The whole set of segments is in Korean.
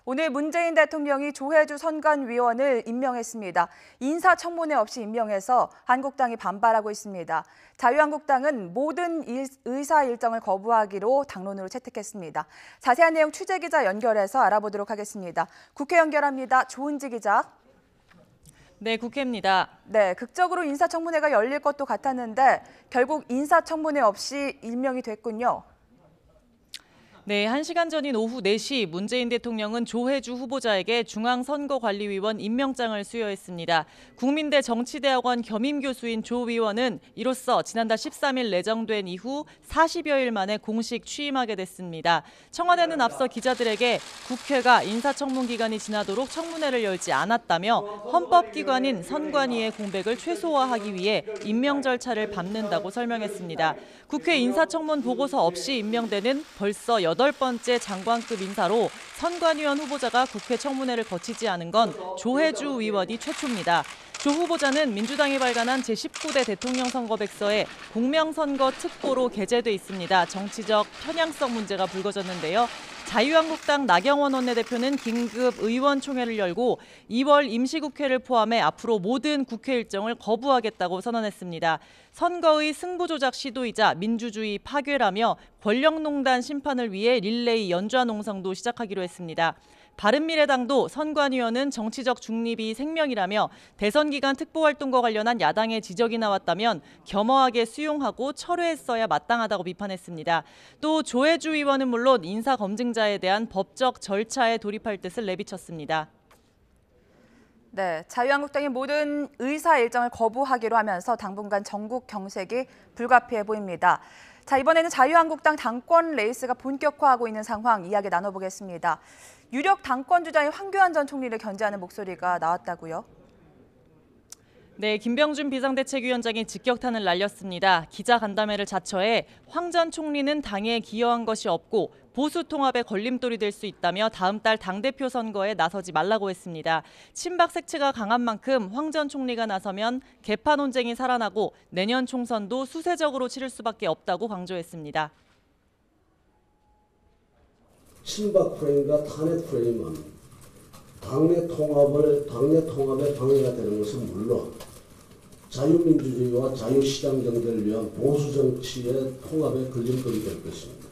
오늘 문재인 대통령이 조혜주 선관위원을 임명했습니다. 인사청문회 없이 임명해서 한국당이 반발하고 있습니다. 자유한국당은 모든 의사 일정을 거부하기로 당론으로 채택했습니다. 자세한 내용 취재기자 연결해서 알아보도록 하겠습니다. 국회 연결합니다. 조은지 기자. 네, 국회입니다. 네, 극적으로 인사청문회가 열릴 것도 같았는데 결국 인사청문회 없이 임명이 됐군요. 네, 1시간 전인 오후 4시 문재인 대통령은 조혜주 후보자에게 중앙선거관리위원 임명장을 수여했습니다. 국민대 정치대학원 겸임교수인 조 위원은 이로써 지난달 13일 내정된 이후 40여일 만에 공식 취임하게 됐습니다. 청와대는 앞서 기자들에게 국회가 인사청문 기간이 지나도록 청문회를 열지 않았다며 헌법기관인 선관위의 공백을 최소화하기 위해 임명 절차를 밟는다고 설명했습니다. 국회 인사청문 보고서 없이 임명되는 벌써 8번째 장관급 인사로 선관위원 후보자가 국회 청문회를 거치지 않은 건 조혜주 의원이 최초입니다. 조 후보자는 민주당이 발간한 제19대 대통령 선거백서에 공명선거 특보로 게재돼 있습니다. 정치적 편향성 문제가 불거졌는데요. 자유한국당 나경원 원내대표는 긴급 의원총회를 열고 2월 임시국회를 포함해 앞으로 모든 국회 일정을 거부하겠다고 선언했습니다. 선거의 승부조작 시도이자 민주주의 파괴라며 권력농단 심판을 위해 릴레이 연좌 농성도 시작하기로 했습니다. 바른미래당도 선관위원은 정치적 중립이 생명이라며 대선 기간 특보활동과 관련한 야당의 지적이 나왔다면 겸허하게 수용하고 철회했어야 마땅하다고 비판했습니다. 또 조혜주 의원은 물론 인사검증자에 대한 법적 절차에 돌입할 뜻을 내비쳤습니다. 네, 자유한국당이 모든 의사 일정을 거부하기로 하면서 당분간 전국 경색이 불가피해 보입니다. 자, 이번에는 자유한국당 당권 레이스가 본격화하고 있는 상황 이야기 나눠보겠습니다. 유력 당권 주자인 황교안 전 총리를 견제하는 목소리가 나왔다고요? 네, 김병준 비상대책위원장이 직격탄을 날렸습니다. 기자간담회를 자처해 황 전 총리는 당에 기여한 것이 없고 보수 통합에 걸림돌이 될 수 있다며 다음 달 당대표 선거에 나서지 말라고 했습니다. 친박 색채가 강한 만큼 황 전 총리가 나서면 개파 논쟁이 살아나고 내년 총선도 수세적으로 치를 수밖에 없다고 강조했습니다. 친박 프레임과 탄핵 프레임은 당내 통합에 방해가 되는 것은 물론 자유민주주의와 자유시장 경제를 위한 보수 정치의 통합에 걸림돌이 될 것입니다.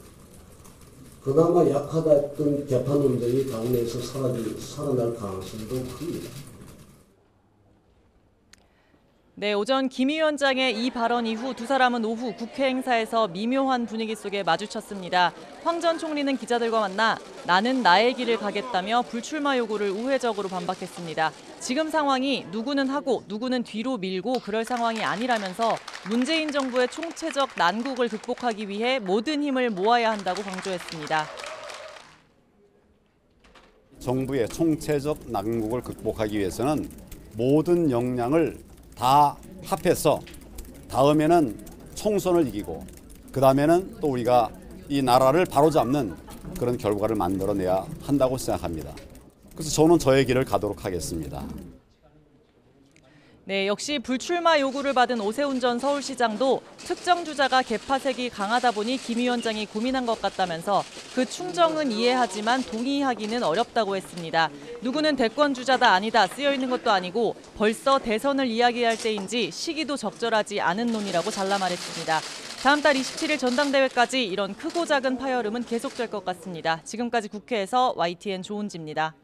그나마 약하다 했던 개파 논쟁이 당내에서 살아날 가능성도 큽니다. 네, 오전 김 위원장의 이 발언 이후 두 사람은 오후 국회 행사에서 미묘한 분위기 속에 마주쳤습니다. 황 전 총리는 기자들과 만나 나는 나의 길을 가겠다며 불출마 요구를 우회적으로 반박했습니다. 지금 상황이 누구는 하고 누구는 뒤로 밀고 그럴 상황이 아니라면서 문재인 정부의 총체적 난국을 극복하기 위해 모든 힘을 모아야 한다고 강조했습니다. 정부의 총체적 난국을 극복하기 위해서는 모든 역량을 다 합해서 다음에는 총선을 이기고 그다음에는 또 우리가 이 나라를 바로잡는 그런 결과를 만들어내야 한다고 생각합니다. 그래서 저는 저의 길을 가도록 하겠습니다. 네, 역시 불출마 요구를 받은 오세훈 전 서울시장도 특정 주자가 개파색이 강하다 보니 김 위원장이 고민한 것 같다면서 그 충정은 이해하지만 동의하기는 어렵다고 했습니다. 누구는 대권 주자다 아니다 쓰여있는 것도 아니고 벌써 대선을 이야기할 때인지 시기도 적절하지 않은 논의라고 잘라 말했습니다. 다음 달 27일 전당대회까지 이런 크고 작은 파열음은 계속될 것 같습니다. 지금까지 국회에서 YTN 조은지입니다.